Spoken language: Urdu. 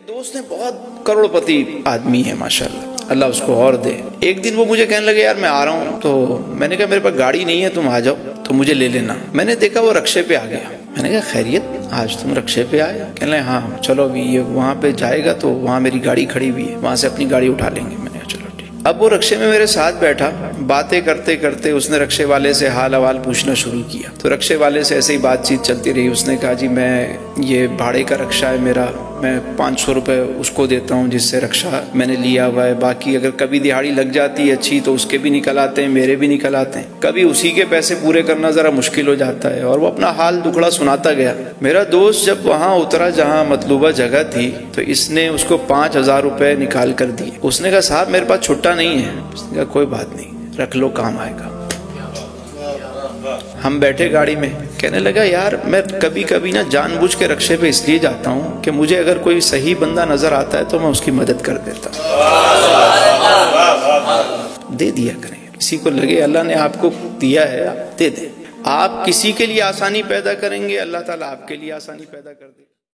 دوست ہیں، بہت کروڑپتی آدمی ہے ماشاءاللہ، اللہ اس کو اور دے۔ ایک دن وہ مجھے کہنے لگے یار میں آ رہا ہوں، تو میں نے کہا میرے پاس گاڑی نہیں ہے، تم آ جاؤ تو مجھے لے لینا۔ میں نے دیکھا وہ رکشے پہ آ گیا، میں نے کہا خیریت آج تم رکشے پہ آئے؟ کہنے لگے ہاں چلو ابھی یہ وہاں پہ جائے گا تو وہاں میری گاڑی کھڑی ہوئی ہے، وہاں سے اپنی گاڑی اٹھا لیں گے۔ میں نے کہا چلو ٹھیک۔ اب وہ رکشے میں میرے ساتھ بیٹھا، باتیں کرتے کرتے اس نے رکشے والے سے حال احوال پوچھنا شروع کیا، تو رکشے والے سے ایسے ہی بات چیت چلتی رہی۔ اس نے کہا جی میں یہ بھاڑے کا رکشہ ہے میرا، میں 500 روپے اس کو دیتا ہوں جس سے رکشہ میں نے لیا ہوا ہے، باقی اگر کبھی دہاڑی لگ جاتی ہے اچھی تو اس کے بھی نکل آتے ہیں، میرے بھی نکل آتے ہیں، کبھی اسی کے پیسے پورے کرنا ذرا مشکل ہو جاتا ہے۔ اور وہ اپنا حال دکھڑا سناتا گیا۔ میرا دوست جب وہاں اترا جہاں مطلوبہ جگہ تھی تو اس نے اس کو 5000 روپے نکال کر دیے۔ اس نے کہا صاحب میرے پاس چھٹا نہیں ہے۔ اس نے کہا کوئی بات نہیں، رکھ لو کام آئے گا۔ ہم بیٹھے گاڑی میں، کہنے لگا یار میں کبھی کبھی نا جان بوجھ کے رکشے پہ اس لیے جاتا ہوں کہ مجھے اگر کوئی صحیح بندہ نظر آتا ہے تو میں اس کی مدد کر دیتا ہوں۔ دے دیا کریں، کسی کو لگے اللہ نے آپ کو دیا ہے آپ دے دیں۔ آپ کسی کے لیے آسانی پیدا کریں گے، اللہ تعالیٰ آپ کے لیے آسانی پیدا کر دے۔